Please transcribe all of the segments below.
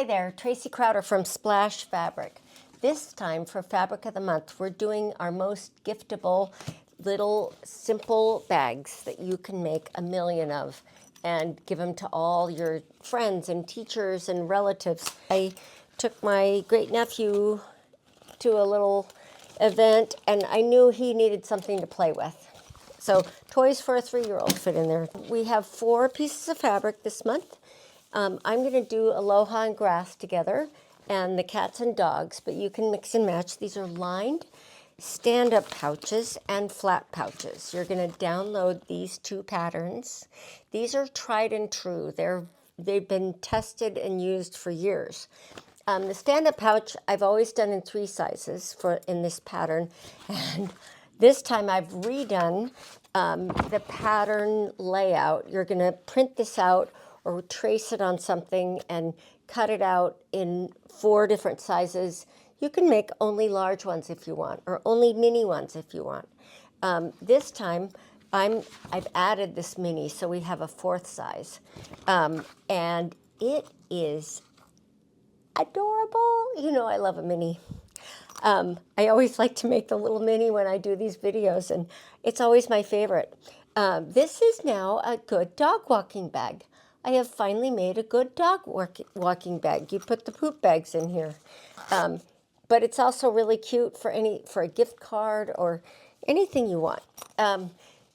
Hi there, Tracy Crowder from Splash Fabric. This time for Fabric of the Month, we're doing our most giftable little simple bags that you can make a million of and give them to all your friends and teachers and relatives. I took my great nephew to a little event and I knew he needed something to play with. So toys for a 3-year-old fit in there. We have 4 pieces of fabric this month. I'm going to do aloha and grass together and the cats and dogs, but you can mix and match. These are lined stand-up pouches and flat pouches. You're going to download these 2 patterns. These are tried and true. They've been tested and used for years. The stand-up pouch I've always done in 3 sizes in this pattern, and this time I've redone the pattern layout. You're going to print this out or trace it on something and cut it out in 4 different sizes. You can make only large ones if you want, or only mini ones if you want. This time, I've added this mini, so we have a 4th size. And it is adorable. You know I love a mini. I always like to make the little mini when I do these videos, and it's always my favorite. This is now a good dog walking bag. I have finally made a good dog walking bag. You put the poop bags in here. But it's also really cute for a gift card or anything you want.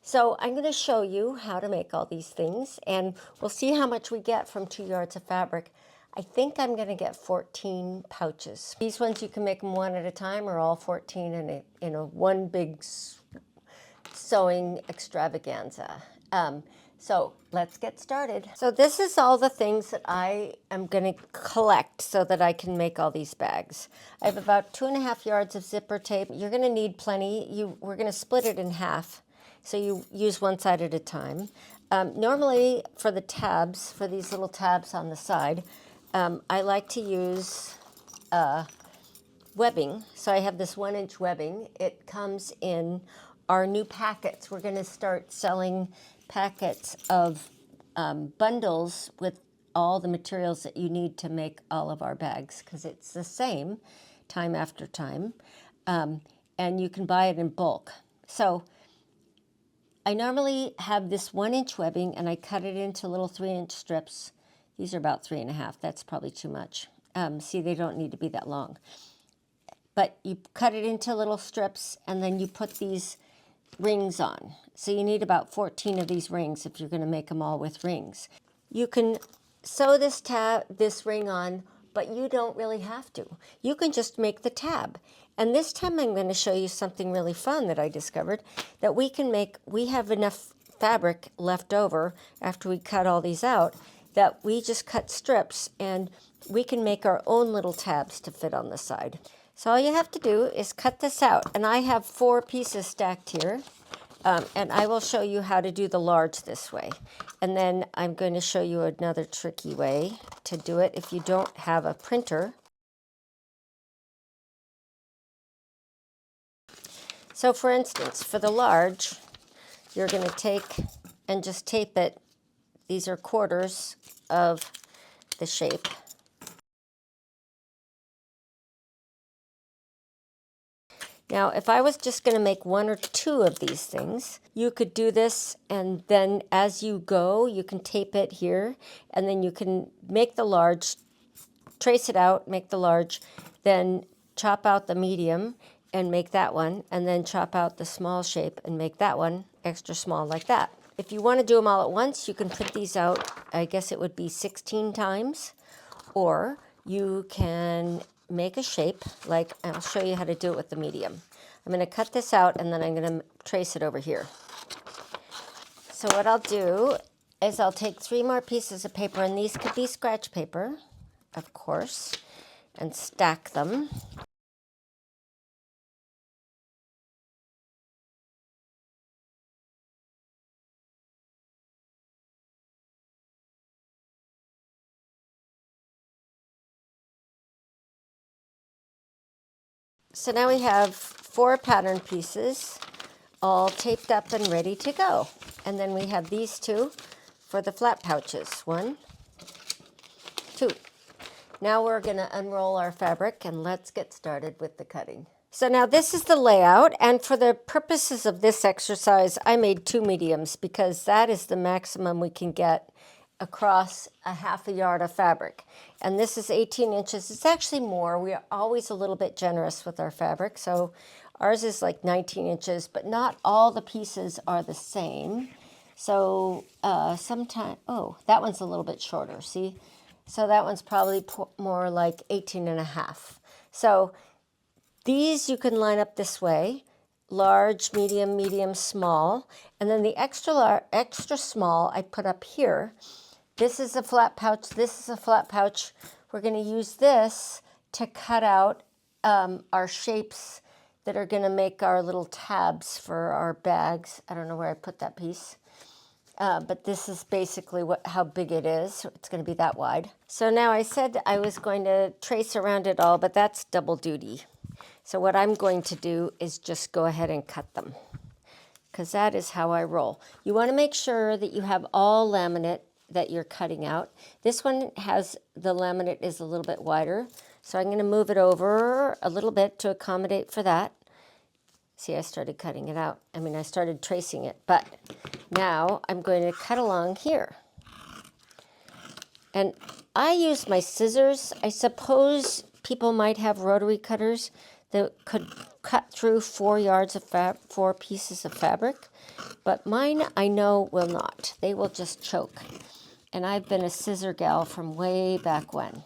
So I'm going to show you how to make all these things, and we'll see how much we get from 2 yards of fabric. I think I'm going to get 14 pouches. These ones you can make them one at a time, or all 14 in a one big sewing extravaganza. So let's get started. So this is all the things that I am going to collect so that I can make all these bags. I have about 2.5 yards of zipper tape. You're going to need plenty. We're going to split it in half, so you use one side at a time. Normally for the tabs, for these little tabs on the side, I like to use webbing. So I have this 1-inch webbing. It comes in our new packets. We're going to start selling packets of bundles with all the materials that you need to make all of our bags, because it's the same time after time, and you can buy it in bulk. So I normally have this 1-inch webbing and I cut it into little 3-inch strips. These are about 3.5. That's probably too much. See, they don't need to be that long. But you cut it into little strips and then you put these rings on. So you need about 14 of these rings if you're going to make them all with rings. You can sew this ring on, but you don't really have to. You can just make the tab. And this time I'm going to show you something really fun that I discovered, that we have enough fabric left over after we cut all these out that we just cut strips and we can make our own little tabs to fit on the side. So all you have to do is cut this out. And I have 4 pieces stacked here. And I will show you how to do the large this way. And then I'm going to show you another tricky way to do it if you don't have a printer. So for instance, for the large, you're going to take and just tape it. These are quarters of the shape. Now, if I was just going to make 1 or 2 of these things, you could do this, and then as you go, you can tape it here, and then you can make the large, trace it out, make the large, then chop out the medium and make that one, and then chop out the small shape and make that one extra small like that. If you want to do them all at once, you can print these out, I guess it would be 16 times, or you can make a shape, like I'll show you how to do it with the medium. I'm going to cut this out and then I'm going to trace it over here. So what I'll do is I'll take 3 more pieces of paper, and these could be scratch paper, of course, and stack them. So now we have 4 pattern pieces all taped up and ready to go. And then we have these 2 for the flat pouches. 1, 2. Now we're going to unroll our fabric and let's get started with the cutting. So now this is the layout, and for the purposes of this exercise, I made 2 mediums because that is the maximum we can get across a half a yard of fabric. And this is 18 inches. It's actually more. We are always a little bit generous with our fabric. So ours is like 19 inches, but not all the pieces are the same. So sometimes, oh, that one's a little bit shorter, see? So that one's probably more like 18 and a half. So these you can line up this way: large, medium, medium, small. And then the extra small I put up here. This is a flat pouch. This is a flat pouch. We're going to use this to cut out our shapes that are going to make our little tabs for our bags. I don't know where I put that piece. But this is basically how big it is. It's going to be that wide. So now I said I was going to trace around it all, but that's double duty. So what I'm going to do is just go ahead and cut them, because that is how I roll. You want to make sure that you have all laminate that you're cutting out. This one has, the laminate is a little bit wider, so I'm going to move it over a little bit to accommodate for that. See, I started cutting it out. I started tracing it, but now I'm going to cut along here. And I use my scissors. I suppose people might have rotary cutters that could cut through 4 yards of 4 pieces of fabric, but mine I know will not. They will just choke. And I've been a scissor gal from way back when.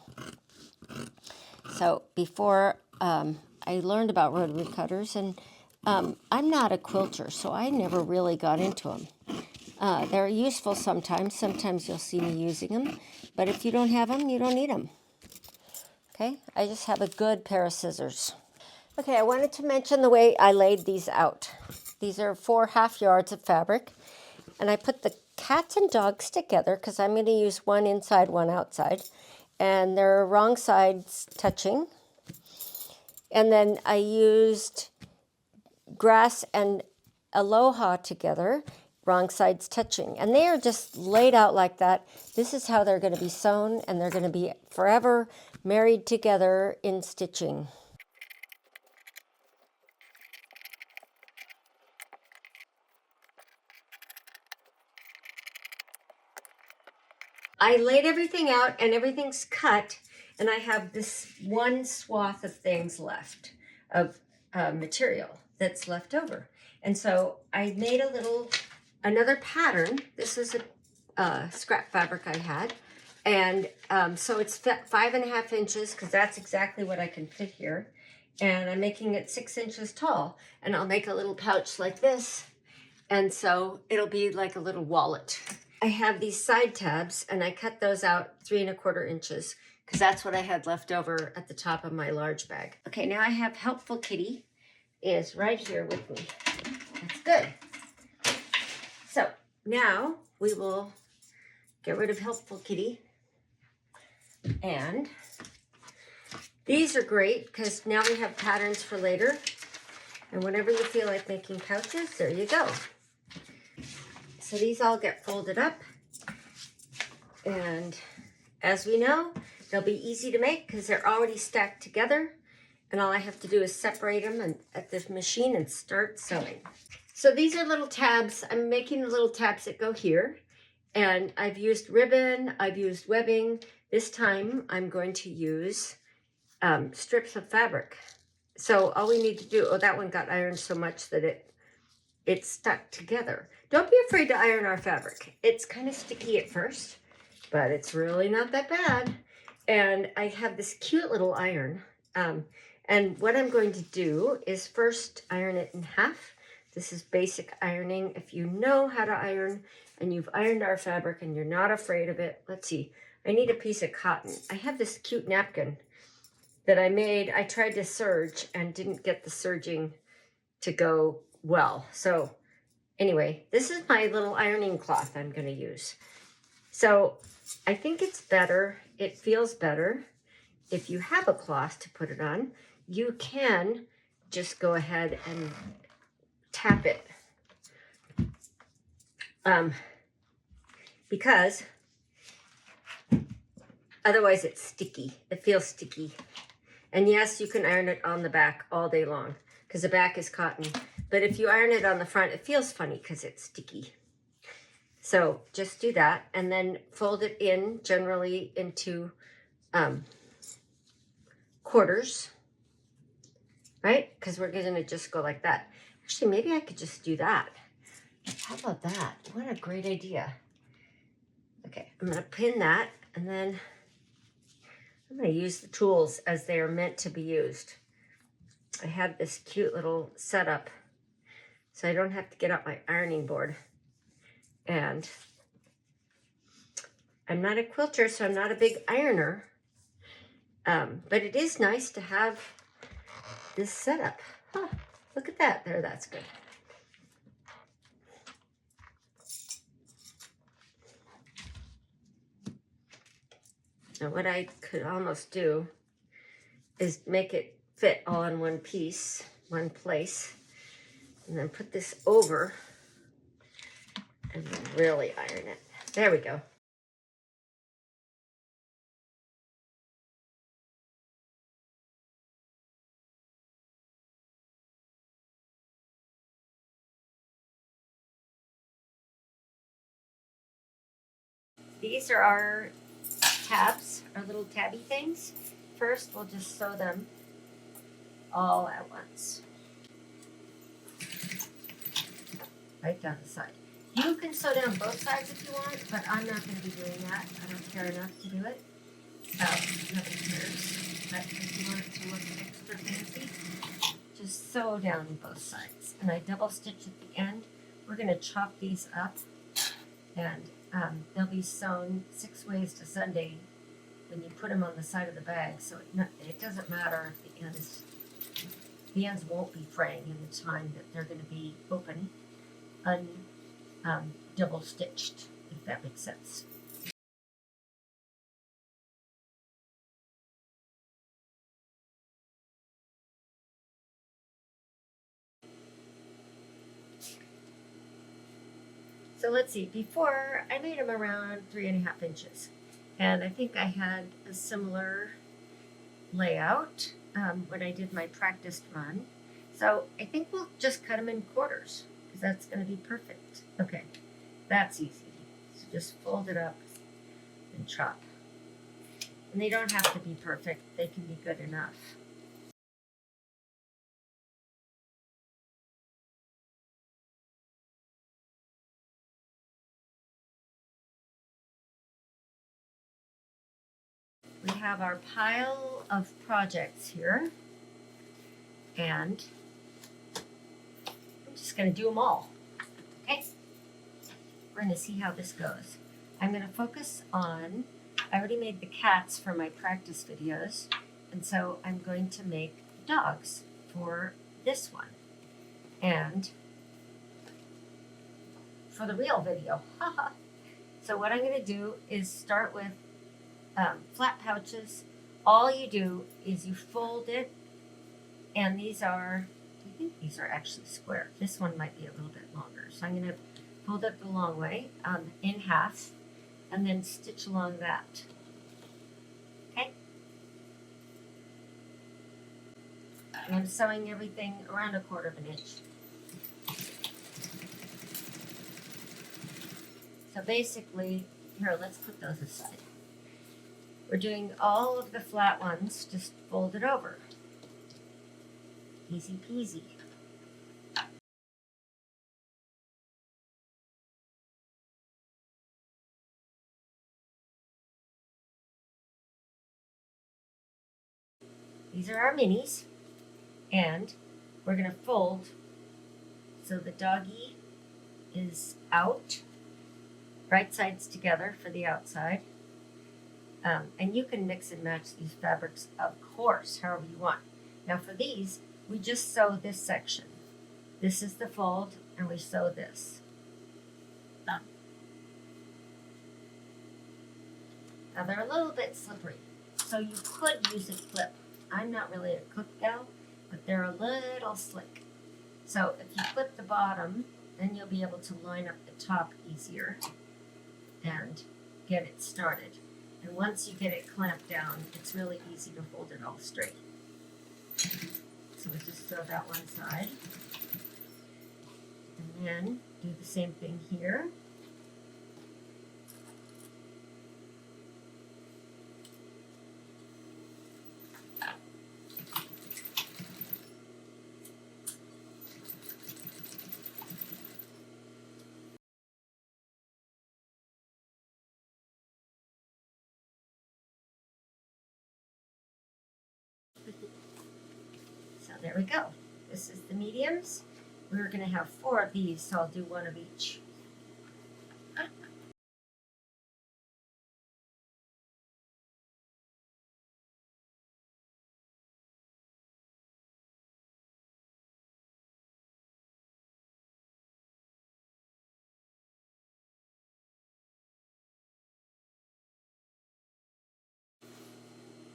So before I learned about rotary cutters, and I'm not a quilter, so I never really got into them. They're useful sometimes. Sometimes you'll see me using them, but if you don't have them, you don't need them. Okay, I just have a good pair of scissors. Okay, I wanted to mention the way I laid these out. These are 4 half yards of fabric, and I put the cats and dogs together because I'm going to use one inside, one outside, and they're wrong sides touching. And then I used grass and aloha together, wrong sides touching, and they are just laid out like that. This is how they're going to be sewn, and they're going to be forever married together in stitching. I laid everything out and everything's cut, and I have this one swath of things left, of material that's left over. And so I made another pattern. This is a scrap fabric I had. And so it's 5.5 inches, because that's exactly what I can fit here. And I'm making it 6 inches tall. And I'll make a little pouch like this. And so it'll be like a little wallet. I have these side tabs, and I cut those out 3¼ inches, because that's what I had left over at the top of my large bag. Okay, now I have Helpful Kitty is right here with me. That's good. So now we will get rid of Helpful Kitty. And these are great because now we have patterns for later. And whenever you feel like making pouches, there you go. So these all get folded up, and as we know, they'll be easy to make because they're already stacked together, and all I have to do is separate them at the machine and start sewing. So these are little tabs. I'm making the little tabs that go here, and I've used ribbon, I've used webbing. This time I'm going to use strips of fabric. So all we need to do, oh, that one got ironed so much that it's stuck together. Don't be afraid to iron our fabric. It's kind of sticky at first, but it's really not that bad. And I have this cute little iron. And what I'm going to do is first iron it in half. This is basic ironing. If you know how to iron and you've ironed our fabric and you're not afraid of it, let's see. I need a piece of cotton. I have this cute napkin that I made. I tried to serge and didn't get the serging to go well. So anyway, this is my little ironing cloth I'm going to use. So I think it's better, it feels better, if you have a cloth to put it on. You can just go ahead and tap it. Because Otherwise it's sticky. It feels sticky. And yes, you can iron it on the back all day long because the back is cotton. But if you iron it on the front, it feels funny because it's sticky. So just do that and then fold it in generally into quarters, right? Because we're going to just go like that. Actually, maybe I could just do that. How about that? What a great idea. Okay, I'm going to pin that and then I'm going to use the tools as they are meant to be used. I have this cute little setup so I don't have to get out my ironing board. And I'm not a quilter, so I'm not a big ironer. But it is nice to have this setup. Huh, look at that. There, that's good. Now what I could almost do is make it fit all in one piece, one place, and then put this over and really iron it. There we go. These are our tabs, our little tabby things. First, we'll just sew them all at once. Right down the side. You can sew down both sides if you want, but I'm not going to be doing that. I don't care enough to do it. Nobody cares. But if you want it to look extra fancy, just sew down both sides. And I double stitch at the end. We're going to chop these up, and they'll be sewn 6 ways to Sunday when you put them on the side of the bag. So it doesn't matter if the ends won't be fraying in the time that they're going to be open. Double stitched, if that makes sense. So let's see, before I made them around 3.5 inches, and I think I had a similar layout when I did my practiced run. So I think we'll just cut them in quarters because that's going to be perfect. Okay, that's easy. So just fold it up and chop. And they don't have to be perfect, they can be good enough. We have our pile of projects here, and I'm just going to do them all. Okay? We're going to see how this goes. I'm going to focus on, I already made the cats for my practice videos, and so I'm going to make dogs for this one. And for the real video. So what I'm going to do is start with flat pouches. All you do is you fold it, and these are, I think these are actually square. This one might be a little bit longer. So I'm going to fold it the long way in half and then stitch along that. Okay? And I'm sewing everything around 1/4 inch. So basically, here, let's put those aside. We're doing all of the flat ones, just fold it over. Easy peasy. These are our minis, and we're going to fold so the doggy is out, right sides together for the outside. And you can mix and match these fabrics, of course, however you want. Now for these, we just sew this section. This is the fold, and we sew this. Done. Now they're a little bit slippery, so you could use a clip. I'm not really a clip gal, but they're a little slick. So if you clip the bottom, then you'll be able to line up the top easier and get it started. And once you get it clamped down, it's really easy to hold it all straight. So we just throw that one side. And then do the same thing here. So there we go. This is the mediums. We're going to have 4 of these, so I'll do 1 of each.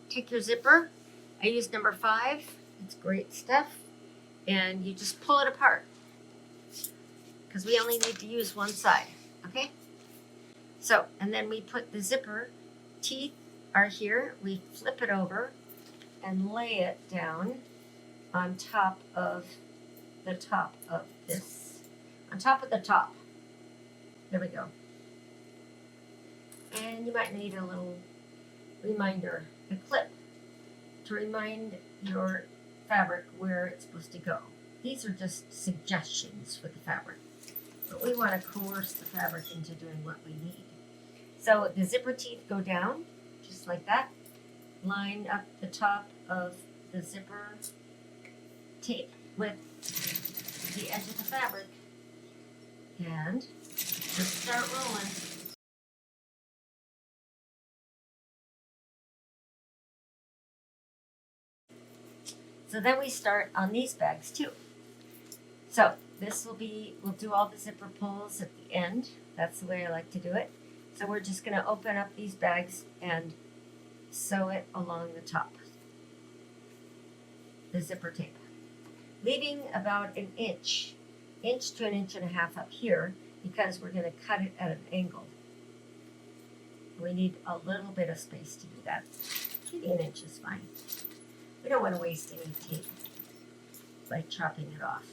Take your zipper. I use number 5. It's great stuff. And you just pull it apart, because we only need to use one side, okay? So, and then we put the zipper, teeth are here, we flip it over and lay it down on top of the top of this, on top of the top. There we go. And you might need a little reminder, a clip, to remind your fabric where it's supposed to go. These are just suggestions for the fabric, but we want to coerce the fabric into doing what we need. So the zipper teeth go down, just like that. Line up the top of the zipper tape with the edge of the fabric, and just start rolling. So then we start on these bags too. So this will be, we'll do all the zipper pulls at the end. That's the way I like to do it. So we're just going to open up these bags and sew it along the top, the zipper tape, leaving about an inch to an inch and a half up here, because we're going to cut it at an angle. We need a little bit of space to do that. Maybe an inch is fine. We don't want to waste any tape by chopping it off.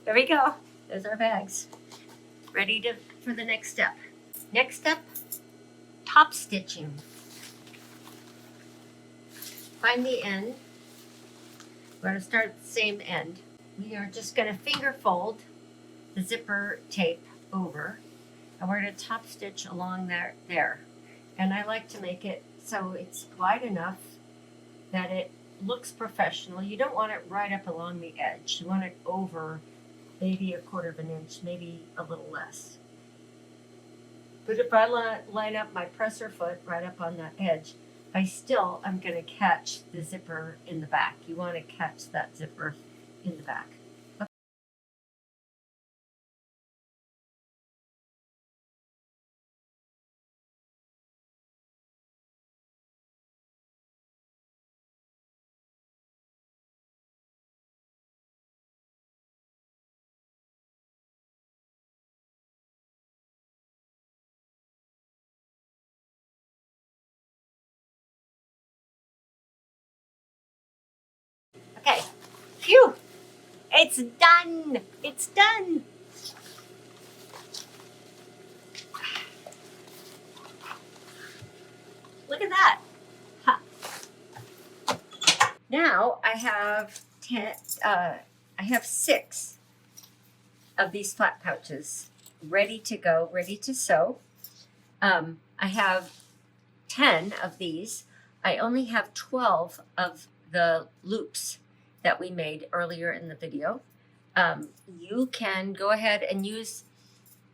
There we go. There's our bags. Ready for the next step. Next step, top stitching. Find the end. We're going to start at the same end. We are just going to finger fold the zipper tape over, and we're going to top stitch along there. And I like to make it so it's wide enough that it looks professional. You don't want it right up along the edge. You want it over maybe a quarter of an inch, maybe a little less. But if I line up my presser foot right up on that edge, I'm going to catch the zipper in the back. You want to catch that zipper in the back. Phew! It's done! It's done! Look at that! Ha. Now I have 6 of these flat pouches ready to go, ready to sew. I have 10 of these. I only have 12 of the loops that we made earlier in the video. You can go ahead and use,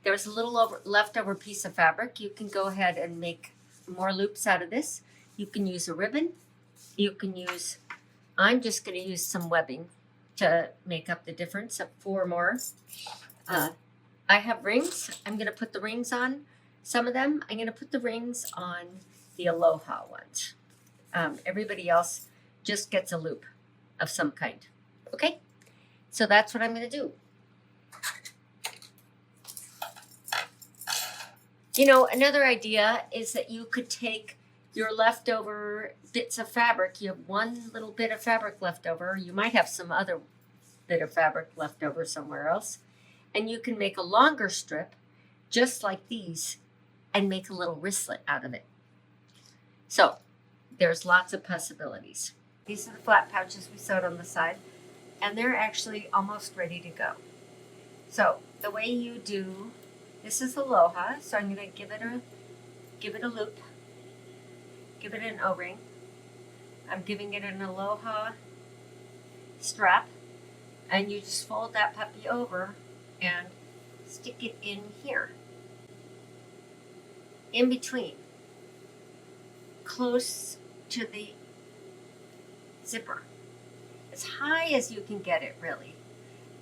there's a little leftover piece of fabric. You can go ahead and make more loops out of this. You can use a ribbon. You can use, I'm just going to use some webbing to make up the difference of 4 more. I have rings. I'm going to put the rings on some of them. I'm going to put the rings on the Aloha ones. Everybody else just gets a loop of some kind. Okay? So that's what I'm going to do. You know, another idea is that you could take your leftover bits of fabric. You have one little bit of fabric left over. You might have some other bit of fabric left over somewhere else. And you can make a longer strip, just like these, and make a little wristlet out of it. So, there's lots of possibilities. These are the flat pouches we sewed on the side, and they're actually almost ready to go. So, the way you do, this is Aloha, so I'm going to give it a loop, give it an O-ring. I'm giving it an Aloha strap, and you just fold that puppy over and stick it in here, in between, close to the zipper, as high as you can get it, really.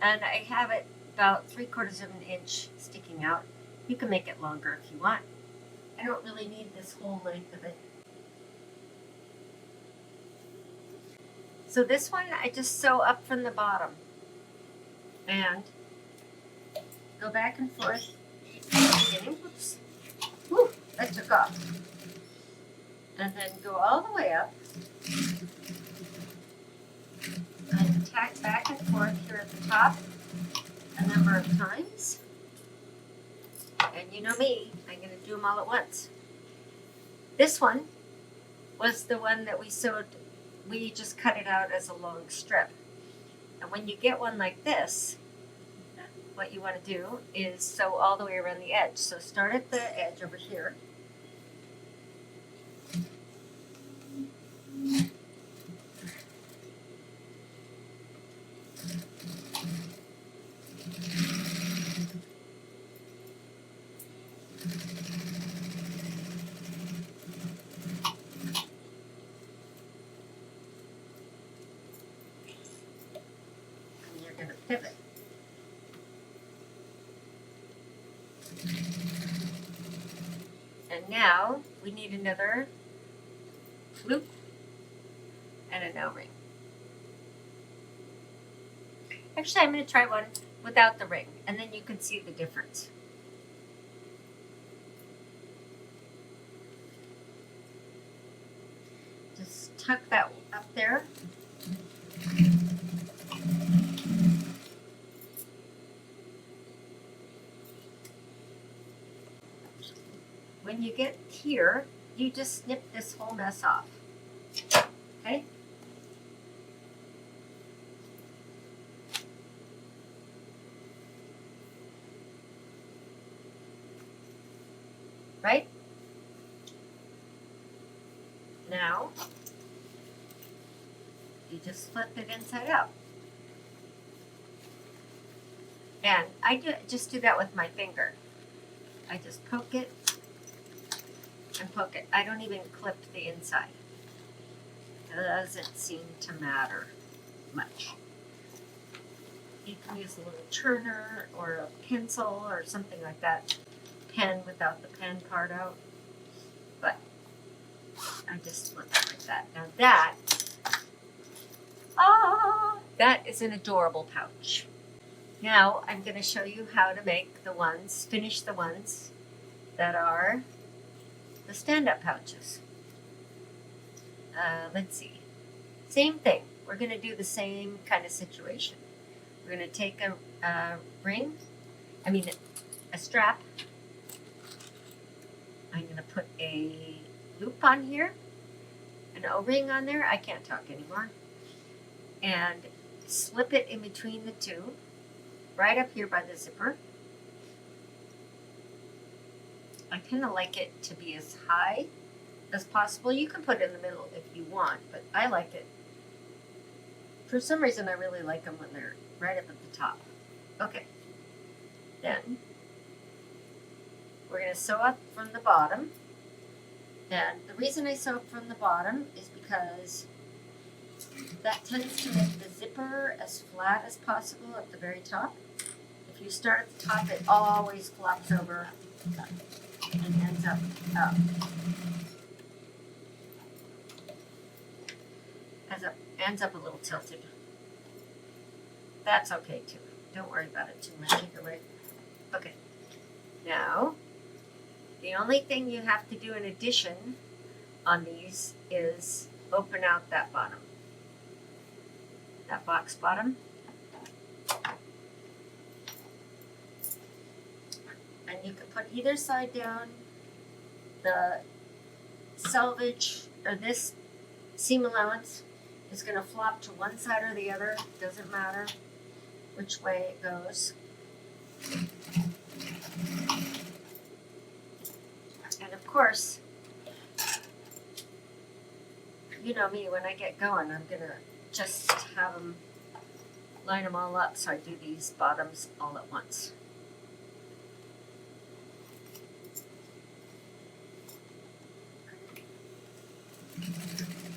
And I have it about 3/4 of an inch sticking out. You can make it longer if you want. I don't really need this whole length of it. So this one I just sew up from the bottom and go back and forth at the beginning. Whoops. Whew, that took off. And then go all the way up and tack back and forth here at the top a number of times. And you know me, I'm going to do them all at once. This one was the one that we sewed, we just cut it out as a long strip. And when you get one like this, what you want to do is sew all the way around the edge. So start at the edge over here. And you're going to pivot. And now we need another loop and an O-ring. Actually, I'm going to try one without the ring, and then you can see the difference. Just tuck that up there. When you get here, you just snip this whole mess off. Okay? Right? Now, you just flip it inside out. And I just do that with my finger. I just poke it and poke it. I don't even clip the inside. It doesn't seem to matter much. You can use a little turner or a pencil or something like that. Pen without the pen part out. But I just flip it like that. Now that is an adorable pouch. Now I'm going to show you how to make the ones, finish the ones that are the stand-up pouches. Let's see. Same thing. we're going to do the same kind of situation. We're going to take a strap. I'm going to put a loop on here, an O-ring on there. I can't talk anymore. And slip it in between the two, right up here by the zipper. I kind of like it to be as high as possible. You can put it in the middle if you want, but I like it. For some reason, I really like them when they're right up at the top. Okay. Then we're going to sew up from the bottom. And the reason I sew up from the bottom is because that tends to make the zipper as flat as possible at the very top. If you start at the top, it always flops over and ends up ends up a little tilted. That's okay too. Don't worry about it too much either way. Okay. Now, the only thing you have to do in addition on these is open out that bottom. That box bottom. And you can put either side down. The selvage, or this seam allowance, is going to flop to one side or the other. Doesn't matter which way it goes. And of course, you know me, when I get going, I'm going to just have them, line them all up, so I do these bottoms all at once.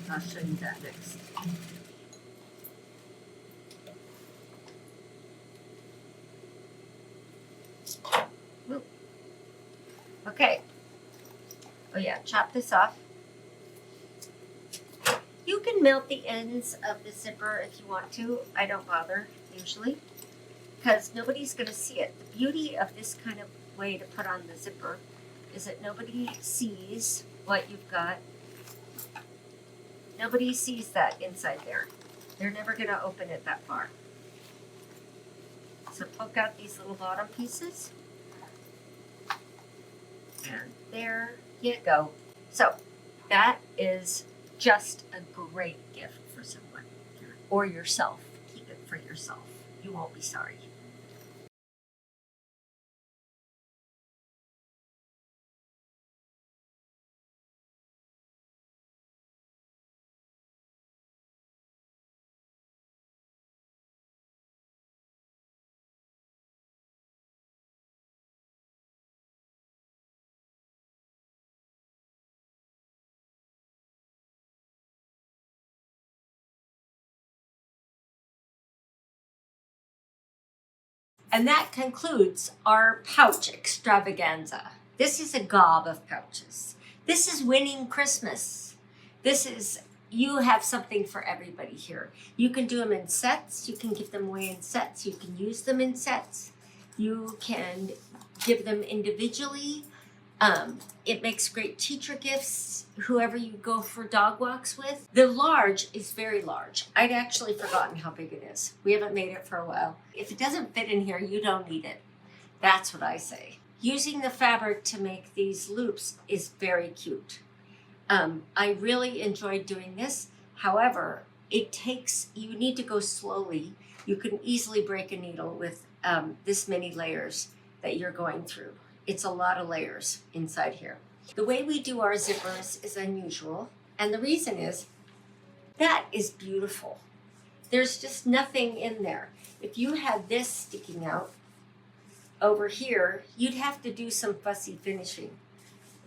I'll show you that next. Woo. Okay. Oh yeah, chop this off. You can melt the ends of the zipper if you want to. I don't bother, usually, because nobody's going to see it. The beauty of this kind of way to put on the zipper is that nobody sees what you've got. Nobody sees that inside there. They're never going to open it that far. So poke out these little bottom pieces. And there you go. So that is just a great gift for someone. Or yourself. Keep it for yourself. You won't be sorry. And that concludes our pouch extravaganza. This is a gob of pouches. This is winning Christmas. This is, you have something for everybody here. You can do them in sets. You can give them away in sets. You can use them in sets. You can give them individually. It makes great teacher gifts, whoever you go for dog walks with. The large is very large. I'd actually forgotten how big it is. We haven't made it for a while. If it doesn't fit in here, you don't need it. That's what I say. Using the fabric to make these loops is very cute. I really enjoyed doing this. However, you need to go slowly. You can easily break a needle with this many layers that you're going through. It's a lot of layers inside here. The way we do our zippers is unusual, and the reason is that is beautiful. There's just nothing in there. If you had this sticking out over here, you'd have to do some fussy finishing.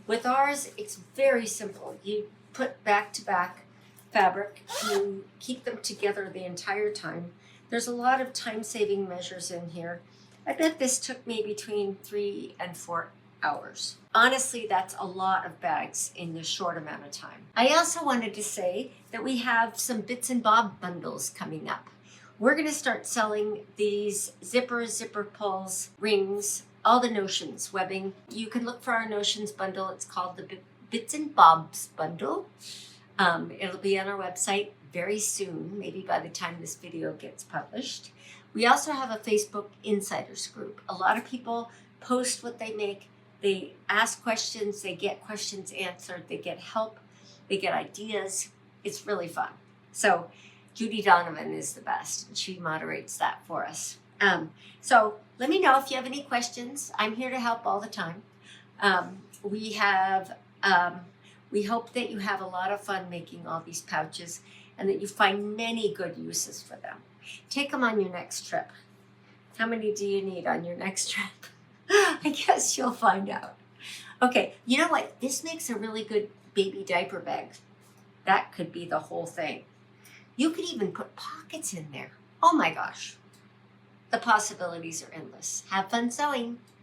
With ours, it's very simple. You put back-to-back fabric, you keep them together the entire time. There's a lot of time-saving measures in here. I bet this took me between 3 and 4 hours. Honestly, that's a lot of bags in a short amount of time. I also wanted to say that we have some bits and bob bundles coming up. We're going to start selling these zippers, zipper pulls, rings, all the notions, webbing. You can look for our notions bundle. It's called the Bits and Bobs bundle. It'll be on our website very soon, maybe by the time this video gets published. We also have a Facebook Insiders group. A lot of people post what they make. They ask questions, they get questions answered, they get help, they get ideas. It's really fun. So Judy Donovan is the best, and she moderates that for us. So let me know if you have any questions. I'm here to help all the time. We hope that you have a lot of fun making all these pouches and that you find many good uses for them. Take them on your next trip. How many do you need on your next trip? I guess you'll find out. Okay, you know what? This makes a really good baby diaper bag. That could be the whole thing. You could even put pockets in there. Oh my gosh. The possibilities are endless. Have fun sewing.